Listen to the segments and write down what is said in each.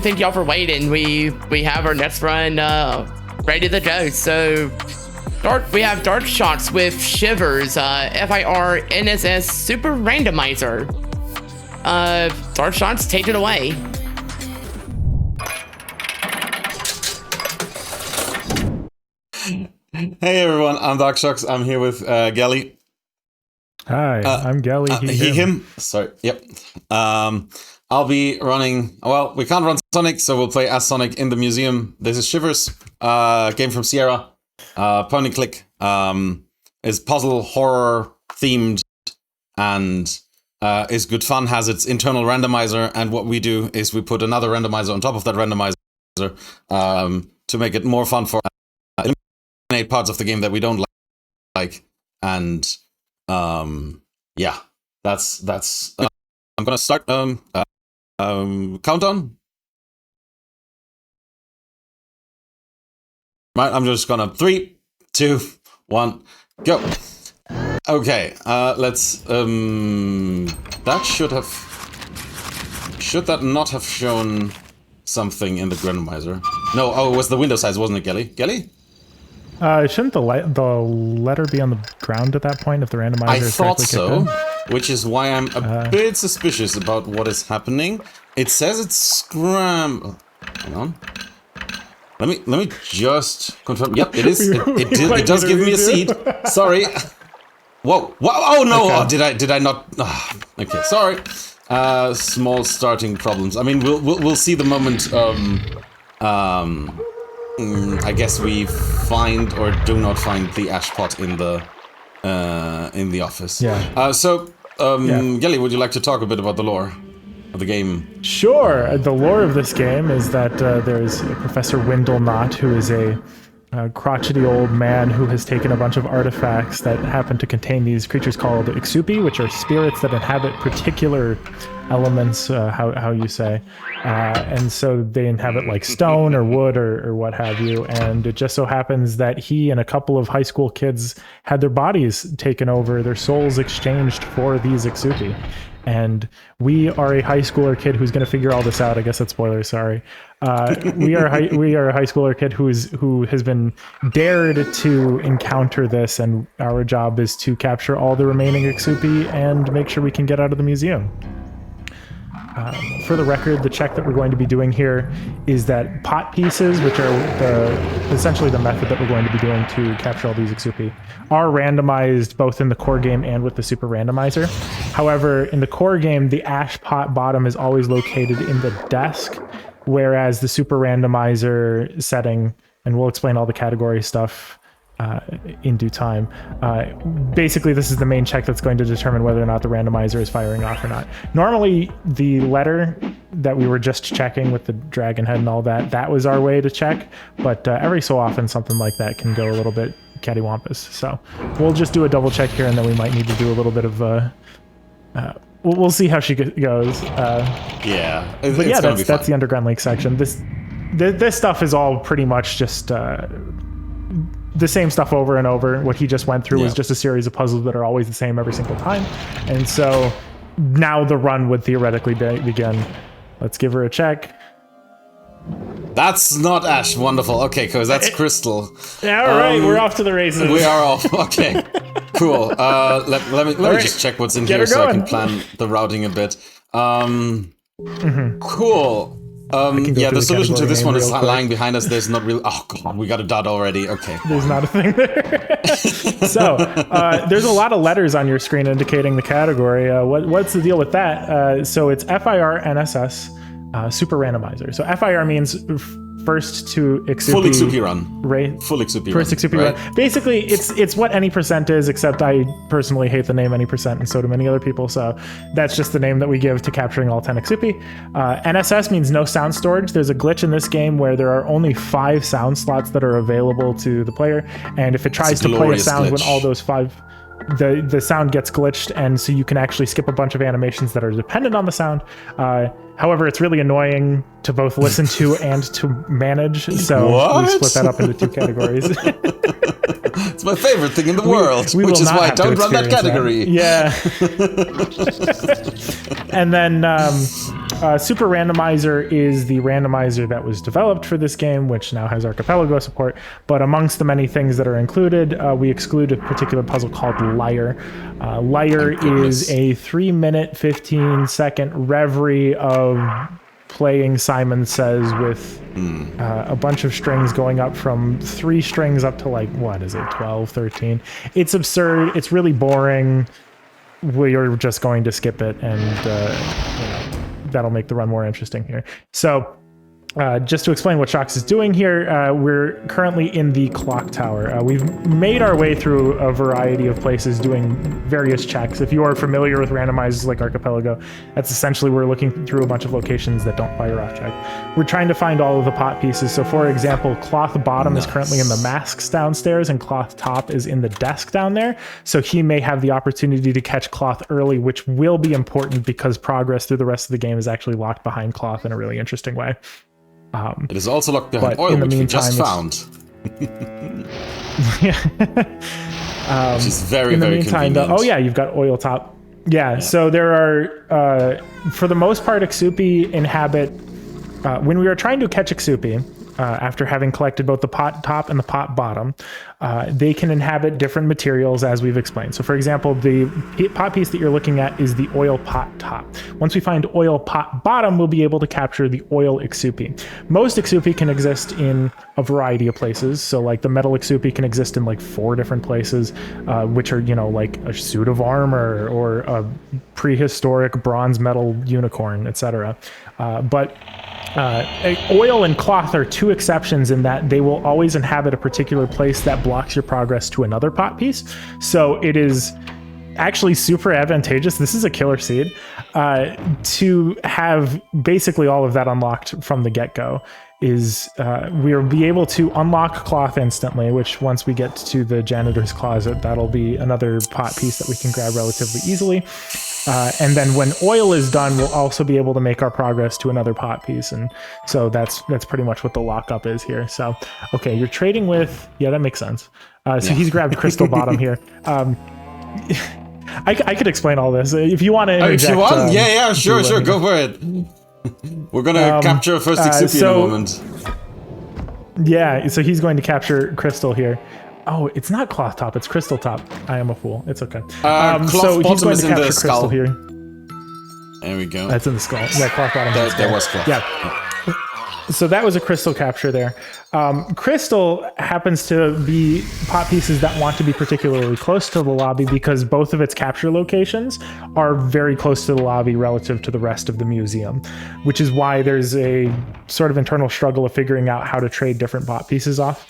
Thank y'all for waiting. We have our next run ready to go. So we have darkshoxx with Shivers, FIR, NSS, Super Randomizer. darkshoxx, take it away. Hey everyone, I'm darkshoxx. I'm here with Gelly. Hi, I'm Gelly. Him. Sorry. Yep. I'll be running. Well, we can't run Sonic, so we'll play as Sonic in the museum. This is Shivers, game from Sierra. Point and click. Is puzzle horror themed and is good fun. Has its internal randomizer, and what we do is we put another randomizer on top of that randomizer to make it more fun for eliminate parts of the game that we don't like. And yeah, that's. I'm gonna start. Countdown. Right, I'm just gonna 3, 2, 1, go. Okay, let's. That should that not have shown something in the randomizer? No. Oh, it was the window size, wasn't it, Gelly? Gelly? Shouldn't the letter be on the ground at that point if the randomizer I is thought correctly so, kicked in? which is why I'm a bit suspicious about what is happening. It says it's scram. Hang on. Let me just confirm. Yep, it is. It does give me a seed. Sorry. Whoa. Oh no. Okay. Oh, did I not? Okay. Sorry. Small starting problems. I mean, we'll see the moment. I guess we find or do not find the ash pot in the office. Yeah. Gelly, would you like to talk a bit about the lore of the game? Sure. The lore of this game is that there's Professor Wendell Knott, who is a crotchety old man who has taken a bunch of artifacts that happen to contain these creatures called Ixupi, which are spirits that inhabit particular elements, how you say. And so they inhabit like stone or wood or what have you. And it just so happens that he and a couple of high school kids had their bodies taken over, their souls exchanged for these Ixupi. And we are a high schooler kid who's going to figure all this out. I guess that's spoilers. Sorry. We are a high schooler kid who has been dared to encounter this, and our job is to capture all the remaining Ixupi and make sure we can get out of the museum. For the record, the check that we're going to be doing here is that pot pieces, which are essentially the method that we're going to be doing to capture all these Ixupi, are randomized both in the core game and with the Super Randomizer. However, in the core game, the ash pot bottom is always located in the desk, whereas the Super Randomizer setting, and we'll explain all the category stuff in due time. Basically, this is the main check that's going to determine whether or not the randomizer is firing off or not. Normally, the letter that we were just checking with the dragon head and all that, that was our way to check, but every so often something like that can go a little bit cattywampus. So we'll just do a double check here, and then we might need to do a little bit of we'll see how she goes. Yeah, But yeah, that's the Underground Lake section. This stuff is all pretty much just the same stuff over and over. What he just went through was just a series of puzzles that are always the same every single time. And so now the run would theoretically begin. Let's give her a check. That's not Ash. Wonderful. Okay, because that's Crystal. Yeah, all right, we're off to the races. We are off. Okay, cool. Let me just check what's in here so I can plan the routing a bit. Cool. Yeah, the solution to this one is lying behind us. There's not really... Oh, God, we got a dot already. Okay. There's not a thing there. So, there's a lot of letters on your screen indicating the category. What's the deal with that? So it's FIR, NSS, Super Randomizer. So FIR means first to Xupi. Full Xupi run. Right? Full Xupi run. First Xupi run. Basically, it's what any percent is, except I personally hate the name any percent, and so do many other people. So that's just the name that we give to capturing all 10 Xupi. NSS means no sound storage. There's a glitch in this game where there are only 5 sound slots that are available to the player, and if it tries to play a sound when all those 5... The sound gets glitched, and so you can actually skip a bunch of animations that are dependent on the sound. However, it's really annoying to both listen to and to manage, so we split that up into 2 categories. It's my favorite thing in the world, which is why I don't run that category. Yeah. And then Super Randomizer is the randomizer that was developed for this game, which now has Archipelago support. But amongst the many things that are included, we exclude a particular puzzle called Liar. Liar is a 3-minute, 15-second reverie of playing Simon Says with a bunch of strings going up from 3 strings up to like, what is it, 12, 13. It's absurd. It's really boring. We're just going to skip it, and that'll make the run more interesting here. So just to explain what Shoxx is doing here, we're currently in the clock tower. We've made our way through a variety of places doing various checks. If you are familiar with randomizers like Archipelago, that's essentially we're looking through a bunch of locations that don't fire off check. We're trying to find all of the pot pieces. So for example, cloth bottom is currently in the masks downstairs, and cloth top is in the desk down there. So he may have the opportunity to catch cloth early, which will be important because progress through the rest of the game is actually locked behind cloth in a really interesting way. It is also locked behind oil, which we just found. Which is very, very convenient. Oh yeah, you've got oil top. Yeah, so there are, for the most part, Xupi inhabit... when we were trying to catch Xupi, after having collected both the pot top and the pot bottom, they can inhabit different materials, as we've explained. So for example, the pot piece that you're looking at is the oil pot top. Once we find oil pot bottom, we'll be able to capture the oil Xupi. Most Xupi can exist in a variety of places. So like the metal Xupi can exist in like 4 different places, which are, like a suit of armor or a prehistoric bronze metal unicorn, etc. But oil and cloth are 2 exceptions in that they will always inhabit a particular place that blocks your progress to another pot piece. So it is actually super advantageous. This is a killer seed to have basically all of that unlocked from the get-go. Is we'll be able to unlock cloth instantly, which once we get to the janitor's closet, that'll be another pot piece that we can grab relatively easily. And then when oil is done, we'll also be able to make our progress to another pot piece. And so that's pretty much what the lockup is here. So, okay, you're trading with... Yeah, that makes sense. He's grabbed crystal bottom here. I could explain all this. If you want to interject... If you want? Yeah, sure, go for it. We're going to capture a first Xupi in a moment. Yeah, so he's going to capture crystal here. Oh, it's not cloth top, it's crystal top. I am a fool. It's okay. So he's going to capture crystal here. There we go. That's in the skull. Yeah, cloth bottom. There was cloth. Yeah. So that was a crystal capture there. Crystal happens to be pot pieces that want to be particularly close to the lobby because both of its capture locations are very close to the lobby relative to the rest of the museum, which is why there's a sort of internal struggle of figuring out how to trade different pot pieces off.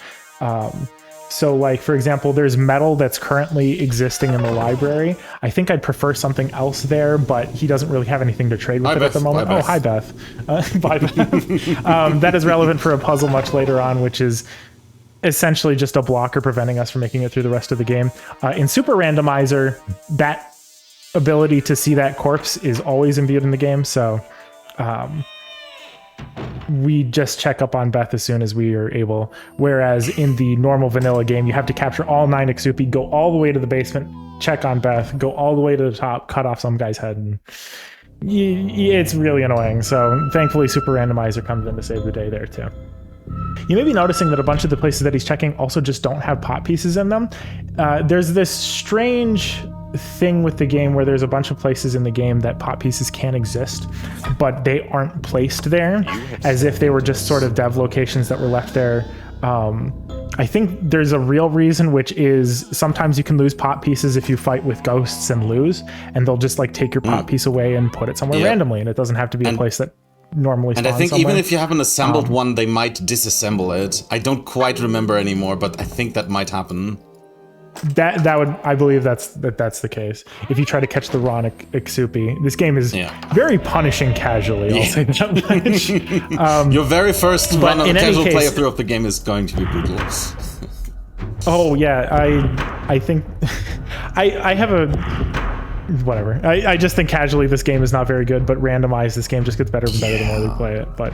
So like, for example, there's metal that's currently existing in the library. I think I'd prefer something else there, but he doesn't really have anything to trade with at the moment. Oh, hi, Beth. Bye, Beth. That is relevant for a puzzle much later on, which is essentially just a blocker preventing us from making it through the rest of the game. In Super Randomizer, that ability to see that corpse is always imbued in the game, so we just check up on Beth as soon as we are able. Whereas in the normal vanilla game, you have to capture all 9 Exupi, go all the way to the basement, check on Beth, go all the way to the top, cut off some guy's head, and it's really annoying. So thankfully Super Randomizer comes in to save the day there too. You may be noticing that a bunch of the places that he's checking also just don't have pot pieces in them. There's this strange thing with the game where there's a bunch of places in the game that pot pieces can exist, but they aren't placed there, as if they were just sort of dev locations that were left there. I think there's a real reason, which is sometimes you can lose pot pieces if you fight with ghosts and lose, and they'll just like take your pot piece away and put it somewhere randomly, and it doesn't have to be a place that normally spawns. And I think somewhere. even if you have an assembled one, they might disassemble it. I don't quite remember anymore, but I think that might happen. That would, I believe that's the case. If you try to catch the raw Exupi, this game is very punishing casually. I'll say that much. Your very first run of casual case, playthrough of the game is going to be brutal. Oh yeah, I think I have a whatever. I just think casually this game is not very good, but randomized this game just gets better and better the more we play it. But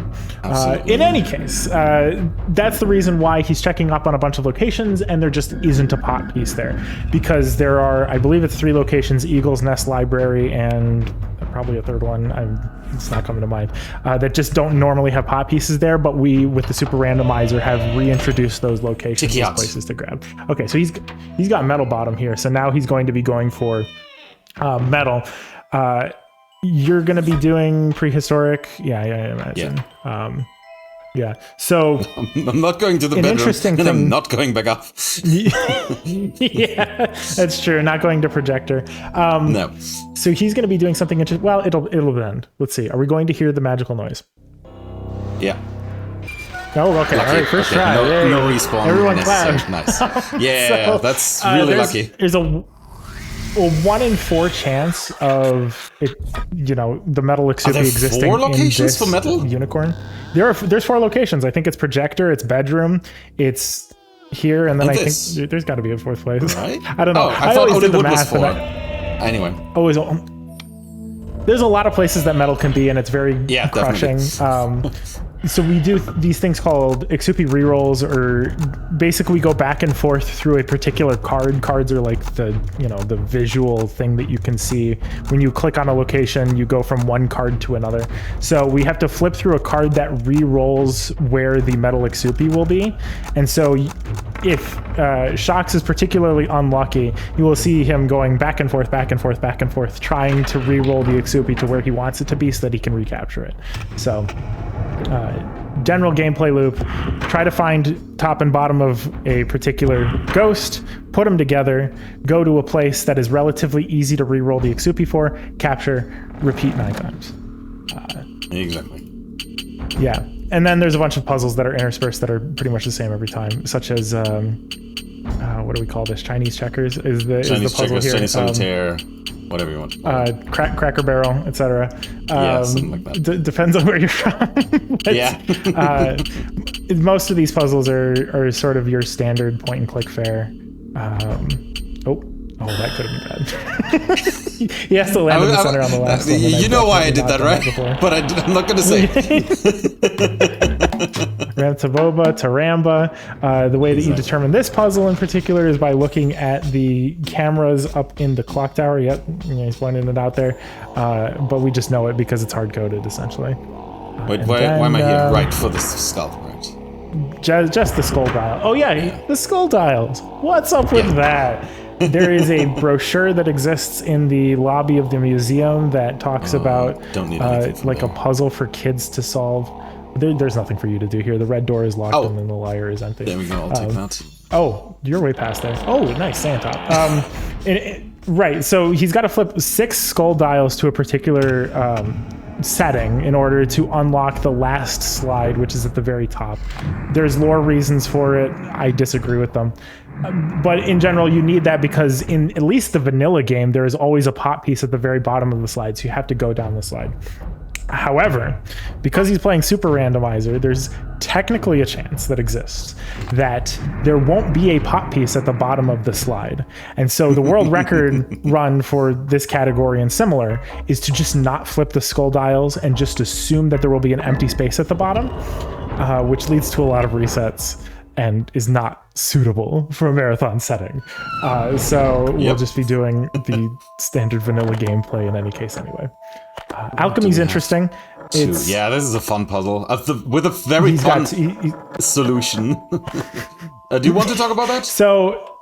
in any case, that's the reason why he's checking up on a bunch of locations, and there just isn't a pot piece there, because there are, I believe it's 3 locations: Eagle's Nest Library and probably a third one. It's not coming to mind. That just don't normally have pot pieces there, but we, with the Super Randomizer, have reintroduced those locations as places to grab. Okay, so he's got Metal Bottom here, so now he's going to be going for metal. You're going to be doing prehistoric. Yeah, I imagine. Yeah. So I'm not going to the bedroom, interesting and thing, I'm not going back up. Yeah, that's true. Not going to projector. No. So he's going to be doing something interesting. Well, it'll end. Let's see. Are we going to hear the magical noise? Yeah. Oh, okay. Lucky. All right, first Okay. try. No respawn. Everyone necessary. clap. Nice. Yeah, So, that's really lucky. There's a 1 in 4 chance of it, the metal Exupi existing 4 in locations this for metal? unicorn. There's 4 locations. I think it's projector, it's bedroom, it's here, and then I think there's got to be a 4th place. Right? I don't know. Oh, I thought always did the Wood was math, 4. but Anyway. There's a lot of places that metal can be, and it's very crushing. So we do these things called Exupi rerolls, or basically we go back and forth through a particular card. Cards are like the visual thing that you can see. When you click on a location, you go from one card to another. So we have to flip through a card that rerolls where the metal Exupi will be. And so if Shoxx is particularly unlucky, you will see him going back and forth, back and forth, back and forth, trying to re-roll the Exupi to where he wants it to be so that he can recapture it. So general gameplay loop: try to find top and bottom of a particular ghost, put them together, go to a place that is relatively easy to re-roll the Exupi for, capture, repeat 9 times. Exactly. Yeah. And then there's a bunch of puzzles that are interspersed that are pretty much the same every time, such as what do we call this? Chinese checkers is the puzzle checkers, here. Chinese solitaire, whatever you want. Cracker Barrel, etc. Yeah, something like that. Depends on where you're from. Yeah. Most of these puzzles are sort of your standard point and click fare. Oh, that could have been bad. He has to land in the center on the last one. You know why I did that, right? But I'm not going to say Ramtavoba, Taramba. The way that you determine this puzzle in particular is by looking at the cameras up in the clock tower. Yep, he's pointing it out there. But we just know it because it's hard-coded, essentially. Wait, why am I here? Right, for the skull, right? Just the skull dial. Oh, yeah, the skull dials. What's up with that? There is a brochure that exists in the lobby of the museum that talks about like a puzzle for kids to solve. There's nothing for you to do here. The red door is locked and then the lyre is empty. There we go, I'll take that. Oh, you're way past there. Oh, nice, sand top. Right, so he's got to flip 6 skull dials to a particular setting in order to unlock the last slide, which is at the very top. There's lore reasons for it. I disagree with them. But in general, you need that because in at least the vanilla game, there is always a pot piece at the very bottom of the slide, so you have to go down the slide. However, because he's playing Super Randomizer, there's technically a chance that exists that there won't be a pop piece at the bottom of the slide. And so the world record run for this category and similar is to just not flip the skull dials and just assume that there will be an empty space at the bottom, which leads to a lot of resets and is not suitable for a marathon setting. So we'll just be doing the standard vanilla gameplay in any case anyway. Alchemy's interesting. Yeah, this is a fun puzzle with a very fun solution. Do you want to talk about that? So,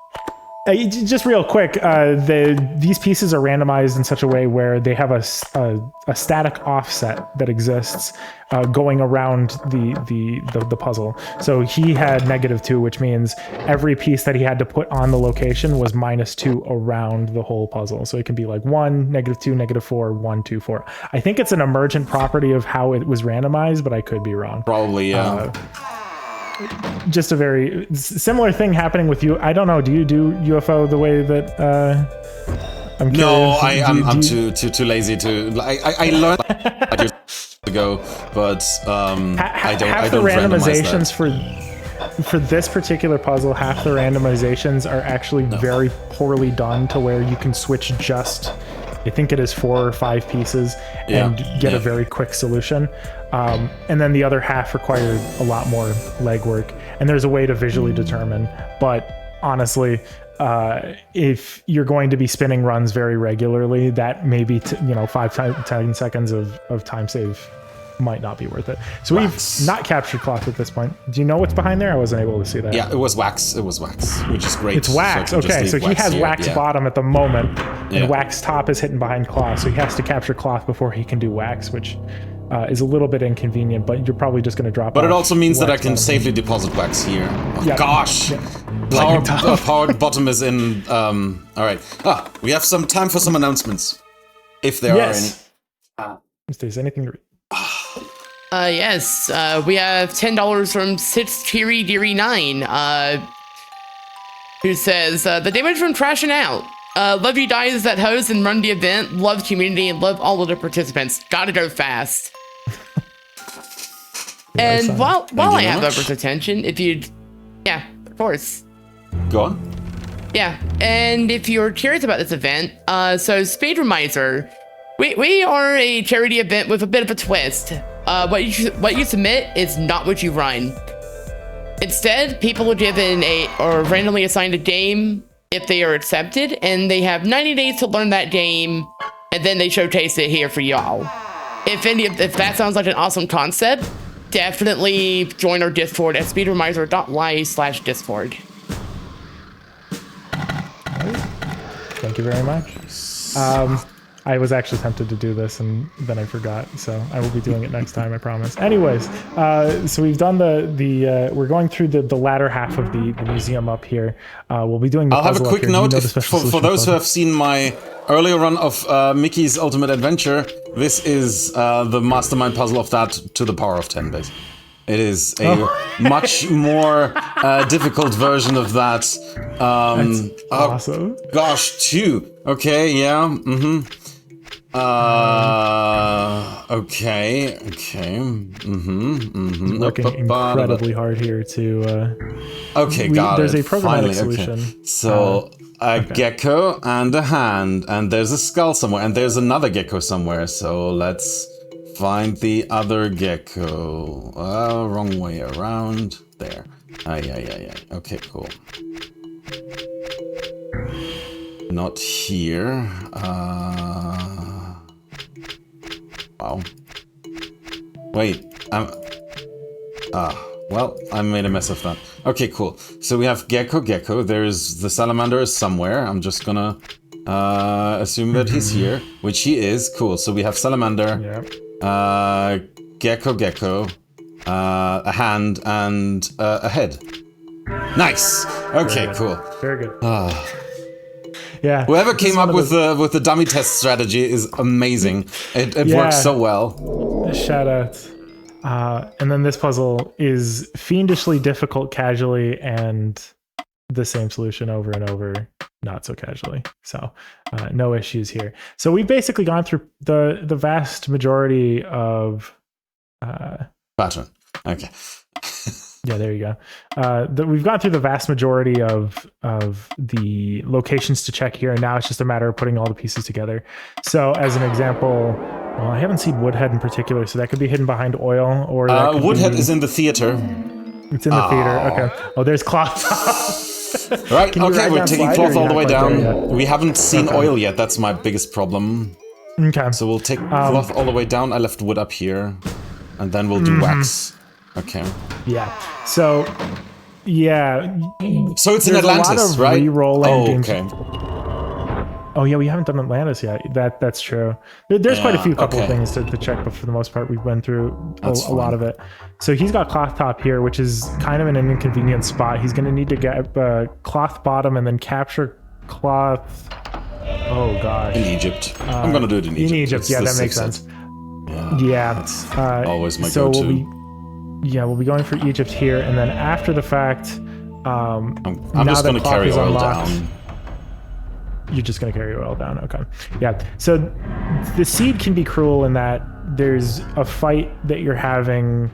just real quick, these pieces are randomized in such a way where they have a static offset that exists going around the puzzle. So he had -2, which means every piece that he had to put on the location was -2 around the whole puzzle. So it can be like 1, -2, -4, 1, 2, 4. I think it's an emergent property of how it was randomized, but I could be wrong. Probably, yeah. Just a very similar thing happening with you. I don't know. Do you do UFO the way that I'm curious? No, I'm too lazy to. I learned years ago, but I don't. Half the randomizations for this particular puzzle, half the randomizations are actually very poorly done to where you can switch just, I think it is 4 or 5 pieces and get a very quick solution. And then the other half required a lot more legwork. And there's a way to visually determine. But honestly, if you're going to be spinning runs very regularly, that maybe 10 seconds of time save might not be worth it. So we've not captured cloth at this point. Do you know what's behind there? I wasn't able to see that. Yeah, it was wax. It was wax, which is great. It's wax. So okay, so he has wax bottom at the moment, and wax top is hidden behind cloth. So he has to capture cloth before he can do wax, which is a little bit inconvenient, but you're probably just going to drop. But it also means that I can safely deposit wax here. Oh, gosh, powered bottom is in. All right. We have some time for some announcements, if there are any. If there's anything to read. Yes, we have $10 from Sits Cheery Deary 9, who says, the damage from trashing out. Love you guys that host and run the event. Love community and love all of the participants. Gotta go fast. And while I have Ever's attention, if you'd... Yeah, of course. Go on. Yeah, and if you're curious about this event, so Speedromizer, we are a charity event with a bit of a twist. What you submit is not what you run. Instead, people are given or randomly assigned a game if they are accepted, and they have 90 days to learn that game, and then they showcase it here for y'all. If that sounds like an awesome concept, definitely join our Discord at speedromizer.live/Discord. Thank you very much. I was actually tempted to do this and then I forgot, so I will be doing it next time, I promise. Anyways, so we've done we're going through the latter half of the museum up here. We'll be doing the puzzle. I'll have a quick note for those who have seen my earlier run of Mickey's Ultimate Adventure. This is the mastermind puzzle of that to the power of 10, basically. It is a much more difficult version of that. That's awesome. Gosh, 2. Okay, yeah. Okay. Working incredibly hard here to. Okay, got there's it. A programmatic solution. Okay. So a gecko and a hand, and there's a skull somewhere, and there's another gecko somewhere. So let's find the other gecko. Wrong way around. There. Yeah. Okay, cool. Not here. Wow. Wait. Well, I made a mess of that. Okay, cool. So we have gecko. There's the salamander is somewhere. I'm just gonna assume that he's here, which he is. Cool. So we have salamander. Yep. Gecko, a hand, and a head. Nice. Okay, cool. Very good. Yeah. Whoever came up with the dummy test strategy is amazing. It works so well. Shout out. And then this puzzle is fiendishly difficult casually and the same solution over and over, not so casually. So no issues here. So we've basically gone through the vast majority of pattern. Okay. Yeah, there you go. We've gone through the vast majority of the locations to check here, and now it's just a matter of putting all the pieces together. So as an example, well, I haven't seen Woodhead in particular, so that could be hidden behind oil, or that could Woodhead be, is in the theater. It's in the theater. Okay. Oh, there's cloth. Right. Okay, we're taking cloth all the way down. We haven't seen Okay. oil yet. That's my biggest problem. Okay. So we'll take cloth all the way down. I left wood up here, and then we'll do wax. Okay. Yeah. So, yeah. So it's in There's Atlantis, a lot of right? re-rolling Oh, games. okay. Oh yeah, we haven't done Atlantis yet. That's true. There's quite a few couple of okay. things to check, but for the most part, we went through a That's lot of it. So he's got cloth top here, which is kind of in an inconvenient spot. He's going to need to get cloth bottom and then capture cloth. Oh gosh. In Egypt. I'm gonna do it in Egypt. In Egypt, It's yeah, the that makes safe sense. side. Yeah. Always my so go-to. we'll be going for Egypt here, and then after the fact, I'm now just that gonna cloth carry is oil unlocked- down. You're just going to carry oil down. Okay. Yeah. So the seed can be cruel in that there's a fight that you're having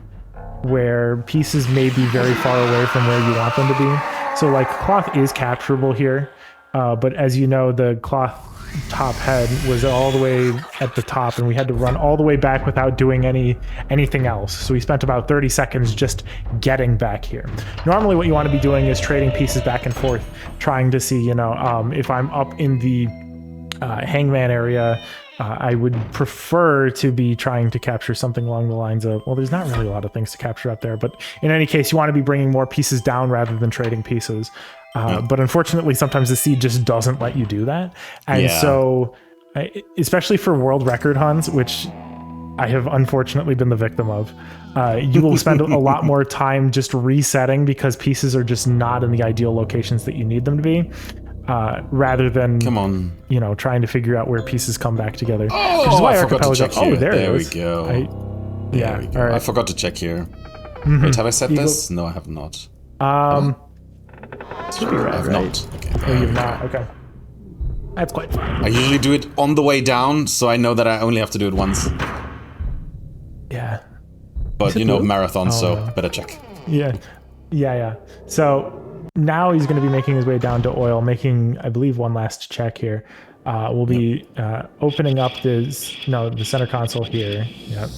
where pieces may be very far away from where you want them to be. So like cloth is capturable here. But as you know, the cloth top head was all the way at the top, and we had to run all the way back without doing anything else. So we spent about 30 seconds just getting back here. Normally what you want to be doing is trading pieces back and forth, trying to see, if I'm up in the hangman area, I would prefer to be trying to capture something along the lines of, well, there's not really a lot of things to capture up there, but in any case, you want to be bringing more pieces down rather than trading pieces. But unfortunately, sometimes the seed just doesn't let you do that. And so, especially for world record hunts, which I have unfortunately been the victim of, you will spend a lot more time just resetting because pieces are just not in the ideal locations that you need them to be, rather than, trying to figure out where pieces come back together. Oh, which is why I forgot to check here. there we is. go. Yeah, we go. all right. I forgot to check here. Wait, have I said this? No, I have not. Should be right, I have right? not. Okay. Oh, you've not. Okay. That's quite fine. I usually do it on the way down, so I know that I only have to do it once. Yeah. But marathon, so no. better check. Yeah. So now he's going to be making his way down to oil, making, I believe, one last check here. We'll be opening up the center console here. Yep.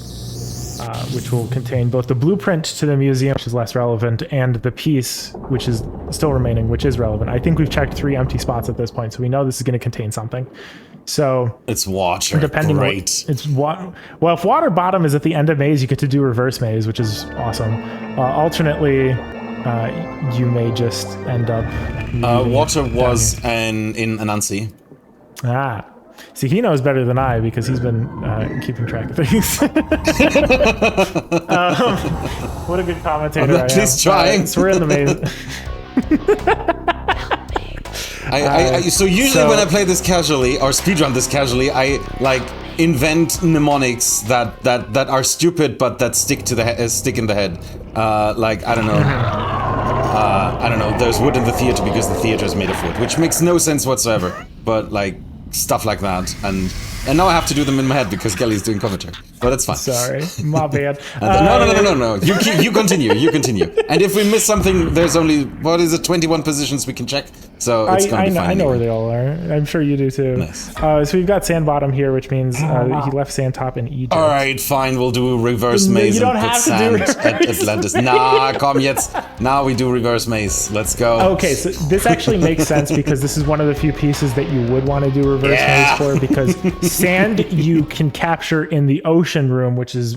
Which will contain both the blueprint to the museum, which is less relevant, and the piece, which is still remaining, which is relevant. I think we've checked 3 empty spots at this point, so we know this is going to contain something. So it's water. Depending Great. It's water. Well, if water bottom is at the end of maze, you get to do reverse maze, which is awesome. Alternately, you may just end up. Water was in Anansi. See, he knows better than I because he's been keeping track of things. What a good commentator! I'm at least trying. So we're in the maze. So usually when I play this casually or speedrun this casually, I invent mnemonics that are stupid but that stick in the head. I don't know. There's wood in the theater because the theater is made of wood, which makes no sense whatsoever. But stuff like that, and now I have to do them in my head because Kelly's doing commentary, but that's fine. Sorry, my bad. No. You continue. And if we miss something, there's only 21 positions we can check, so it's gonna be fine. I know where they all are. I'm sure you do too. Nice. So we've got sand bottom here, which means he left sand top in Egypt. All right, fine. We'll do reverse maze and put sand at Atlantis. Komm jetzt. Now we do reverse maze. Let's go. Okay, so this actually makes sense because this is one of the few pieces that you would want to do reverse maze for, because sand you can capture in the ocean room, which is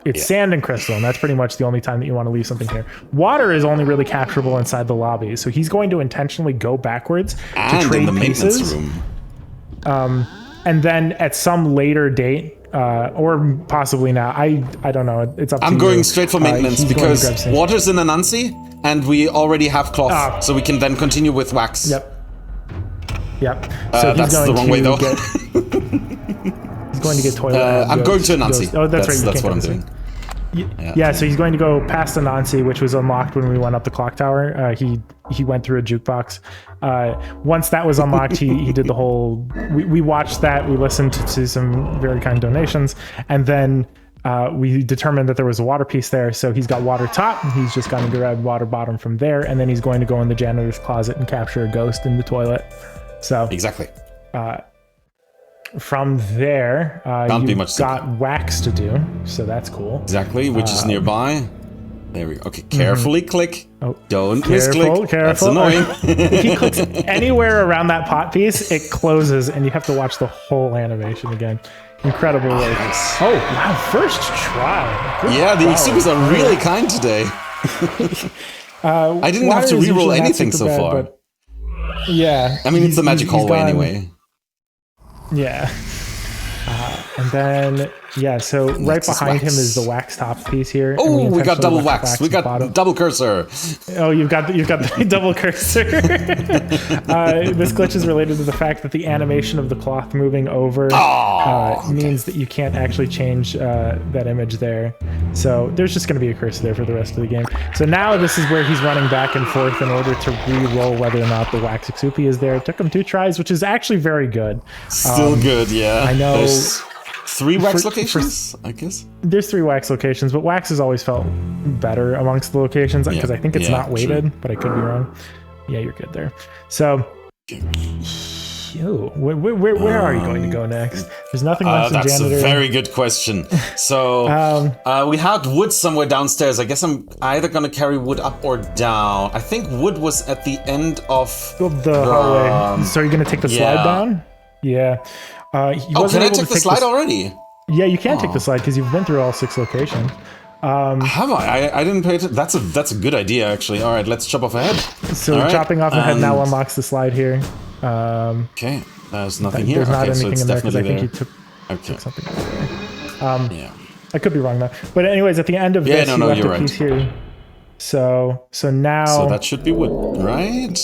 it's sand and crystal, and that's pretty much the only time that you want to leave something here. Water is only really capturable inside the lobby, so he's going to intentionally go backwards to trade in the maintenance pieces. Room. And then at some later date, or possibly now, I don't know. It's up to you. I'm going straight for maintenance because water's in Anansi, and we already have cloth, so we can then continue with wax. Yep. So that's the wrong way, though. He's going to get toilet. I'm going to Anansi. That's right. That's what I'm doing. Yeah, so he's going to go past Anansi, which was unlocked when we went up the clock tower. He went through a jukebox. Once that was unlocked, he did the whole... We watched that, we listened to some very kind donations, and then we determined that there was a water piece there, so he's got water top, he's just going to grab water bottom from there, and then he's going to go in the janitor's closet and capture a ghost in the toilet. So Exactly. From there, Can't be you've much got wax to do, so that's cool. Exactly, which is nearby. There we go. Okay, carefully click. Oh, Don't careful, misclick. That's annoying. If he clicks anywhere around that pot piece, it closes, and you have to watch the whole animation again. Incredible work. Nice. Oh, wow, first try. Good Yeah, the job. Exubis are really kind today. I didn't have to Water is reroll usually not anything super so bad, far. but yeah. I mean, it's the magic hallway gone- anyway. Yeah. And then, yeah, so right Next is behind him wax. is the wax top piece here. and Oh, we got intentionally double left wax. the We got bottom. double cursor. Oh, you've got the double cursor. This glitch is related to the fact that the animation of the cloth moving over means that you can't actually change that image there. So there's just going to be a cursor there for the rest of the game. So now this is where he's running back and forth in order to re-roll whether or not the wax Exupi is there. It took him 2 tries, which is actually very good. Still good, yeah. I know. There's 3 wax for- locations, I guess. There's 3 wax locations, but wax has always felt better amongst the locations because I think it's not weighted, true. but I could be wrong. Yeah, you're good there. So, where are you going to go next? There's nothing left in That's janitor. a very good question. So we had wood somewhere downstairs. I guess I'm either going to carry wood up or down. I think wood was at the end of the hallway. So you're going to take the slide yeah. down? Yeah. can I take the slide already? Yeah, you can take the slide because you've been through all 6 locations. Have I? I didn't pay attention. That's a good idea, actually. All right, let's chop off ahead. So All right, chopping off the head now and- unlocks the slide here. Okay, there's nothing here. There's not Okay, so anything it's in there because I definitely think there. he took something out there. Yeah. I could be wrong though. But anyways, at the end of Yeah, this, no, you no, left you're a right. piece here. So now. So that should be wood, right?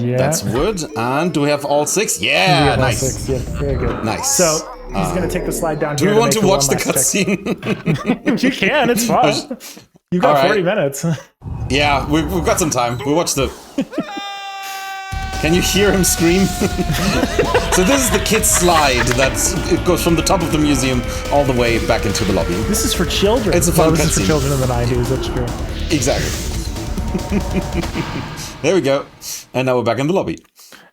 Yeah. That's wood. And do we have all 6? You Yeah, have all nice. 6. Yeah, very good. Nice. So he's gonna take the slide down. Do here we want make to one watch the last check. cutscene? You can. It's fun. You've got All right. 40 minutes. Yeah, we've got some time. We watch the... Can you hear him scream? So this is the kid's slide. It goes from the top of the museum all the way back into the lobby. This is for children. It's a fun This is for cutscene. children in the 90s. That's true. Exactly. There we go. And now we're back in the lobby.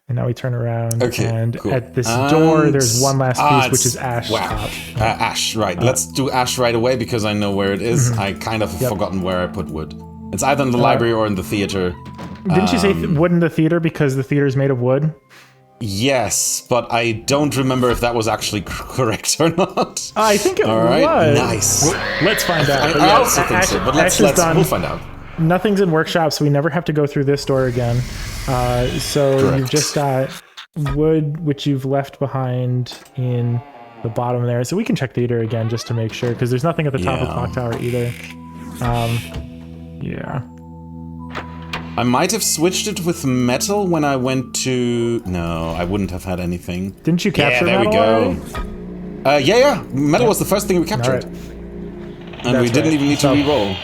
And now we turn around. Okay, And cool. at this door, And- there's one last piece, which it's is Ash Wow. top. Ash, right. Let's do Ash right away because I know where it is. I kind of have forgotten where I put wood. It's either in the library or in the theater. Didn't you say wood in the theater because the theater is made of wood? Yes, but I don't remember if that was actually correct or not. I think it All right, was. nice. Let's find out. But I yeah, also think so, but Ash is done. we'll find out. Nothing's in workshop, so we never have to go through this door again. So Correct. you've just got wood, which you've left behind in the bottom there. So we can check theater again just to make sure, because there's nothing at the top of Yeah. Clock Tower either. Yeah. I might have switched it with metal when I went to... No, I wouldn't have had anything. Didn't you capture there we metal go. already? Yeah. Metal was the first thing we All captured. right. And we That's didn't right. even need to So- re-roll.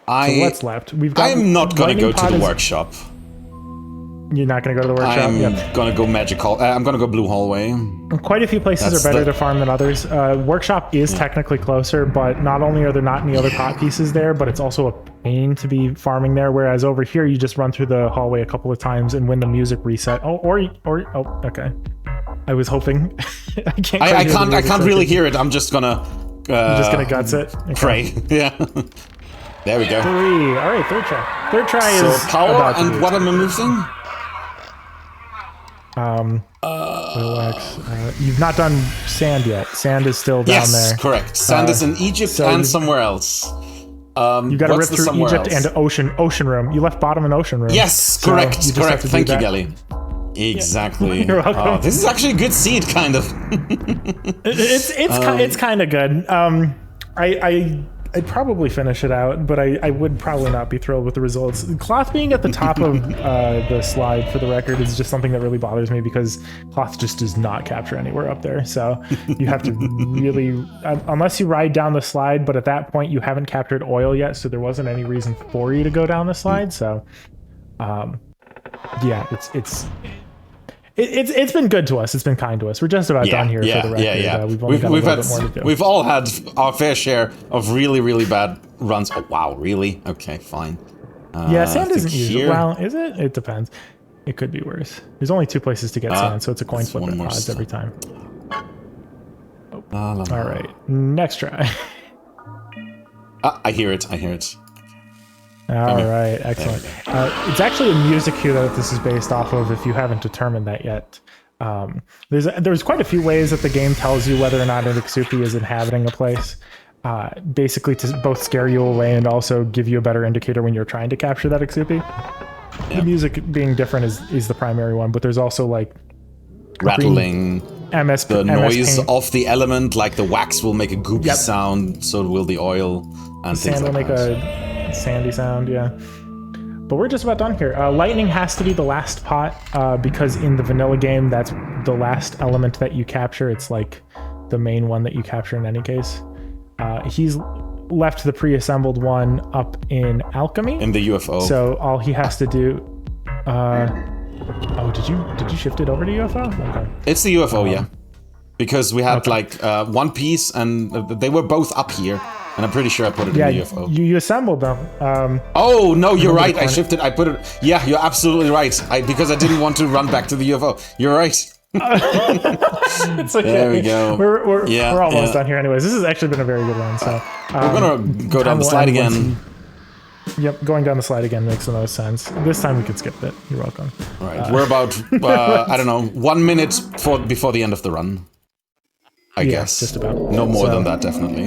So what's left? We've got. I'm not gonna Lightning go to Pod the is- workshop. You're not gonna go to the workshop. I'm Yep. gonna go magic hall. I'm gonna go blue hallway. Quite a few places That's are better the- to farm than others. Workshop is technically closer, but not only are there not any other pot pieces there, but it's also a pain to be farming there. Whereas over here, you just run through the hallway a couple of times, and when the music reset, okay. I was hoping. I can't. I quite hear the can't. I music, can't so really hear it. I'm just gonna. I'm just gonna guts it. Okay. Pray. Yeah. There we go. 3. All right, third try. Third try So is power about to and be what am I moving? Relax. You've not done sand yet. Sand is still down Yes, there. correct. Sand is in Egypt so and you- somewhere else. You got to rip what's the through somewhere Egypt else? and ocean room. You left bottom and ocean room. Yes, So correct. you just have Correct. to do Thank you, that. Gelly. Exactly. You're welcome. Oh, this is actually a good seed, kind of. It's kind of good. I'd probably finish it out, but I would probably not be thrilled with the results. Cloth being at the top of the slide, for the record, is just something that really bothers me because Cloth just does not capture anywhere up there. So you have to really, unless you ride down the slide, but at that point you haven't captured oil yet, so there wasn't any reason for you to go down the slide. So, yeah, it's been good to us. It's been kind to us. We're just about done here for the record. Yeah. We've only got a little bit more to do. We've all had our fair share of really, really bad runs. Oh, wow, really? Okay, fine. Yeah, sand isn't usually. Well, is it? It depends. It could be worse. There's only 2 places to get sand, so it's a coin flip and odds every time. Oh. All right, next try. I hear it. All right, excellent. It's actually a music cue that this is based off of, if you haven't determined that yet. There's quite a few ways that the game tells you whether or not an Exupi is inhabiting a place. Basically to both scare you away and also give you a better indicator when you're trying to capture that Exupi. Yeah. The music being different is the primary one, but there's also like rattling, the noise paint of the element, like the wax will make a goopy sound, so will the oil, and sand will make a sandy sound, yeah. But we're just about done here. Lightning has to be the last pot because in the vanilla game, that's the last element that you capture. It's like the main one that you capture in any case. He's left the pre-assembled one up in Alchemy. In the UFO. So all he has to do... oh, did you shift it over to UFO? Okay. It's the UFO, yeah. Because we had like one piece and they were both up here. And I'm pretty sure I put it in the UFO. You assembled them. Oh, no, you're right. I shifted. I put it... Yeah, you're absolutely right. Because I didn't want to run back to the UFO. You're right. It's okay. There we go. We're almost done here anyways. This has actually been a very good one. So we're going to go down the slide again. Yep, going down the slide again makes the most sense. This time we can skip it. You're welcome. All right. We're about, I don't know, 1 minute before the end of the run. I guess. Just about. No more than that, definitely.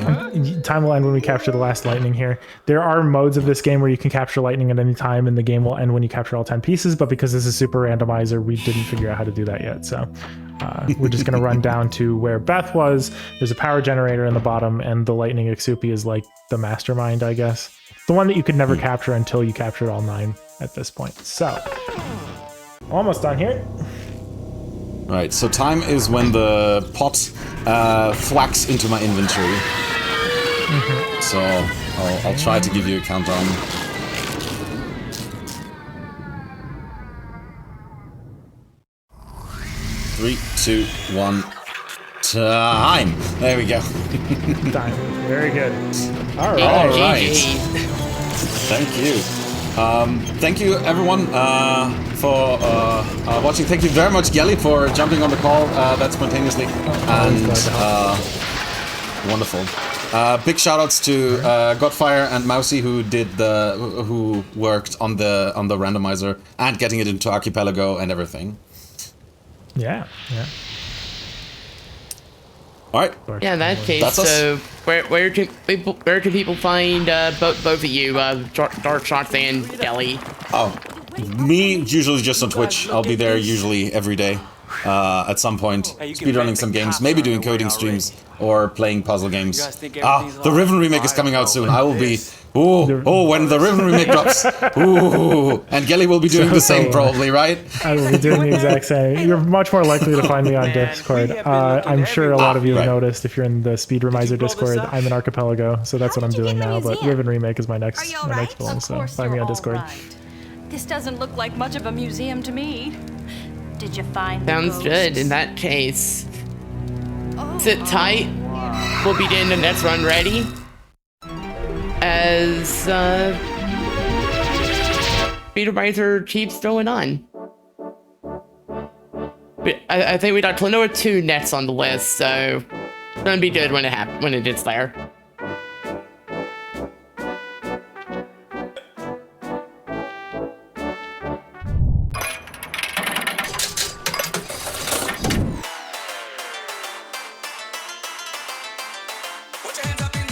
Time will end when we capture the last lightning here. There are modes of this game where you can capture lightning at any time, and the game will end when you capture all 10 pieces, but because this is Super Randomizer, we didn't figure out how to do that yet. So we're just going to run down to where Beth was. There's a power generator in the bottom, and the lightning Exupi is like the mastermind, I guess. The one that you could never capture until you captured all 9 at this point. So, almost done here. Right, so time is when the pot thwacks into my inventory. So I'll try to give you a countdown. 3, 2, 1, time! There we go. Time. Very good. All right. Thank you. Thank you, everyone, for watching. Thank you very much, Gelly, for jumping on the call that spontaneously. And wonderful. Big shoutouts to Godfire and Mousy who worked on the randomizer and getting it into Archipelago and everything. Yeah. All right. Yeah, in that case, that's so where can people find both of you, darkshoxx and Gelly? Oh, me usually just on Twitch. I'll be there usually every day at some point, speedrunning some games, maybe doing coding streams or playing puzzle games. The Riven remake is coming out soon. I will be. When the Riven remake drops. And Gelly will be doing the same probably, right? I will be doing the exact same. You're much more likely to find me on Discord. I'm sure a lot of you have noticed if you're in the Speedromizer Discord, I'm in Archipelago, so that's what I'm doing now. But Riven remake is my next film, so find me on Discord. This doesn't look like much of a museum to me. Did you find Sounds good. In that case, sit tight. We'll be getting the next run ready. As Speedromizer keeps going on. But I think we got Plano 2 next on the list, so it's gonna be good when it gets there.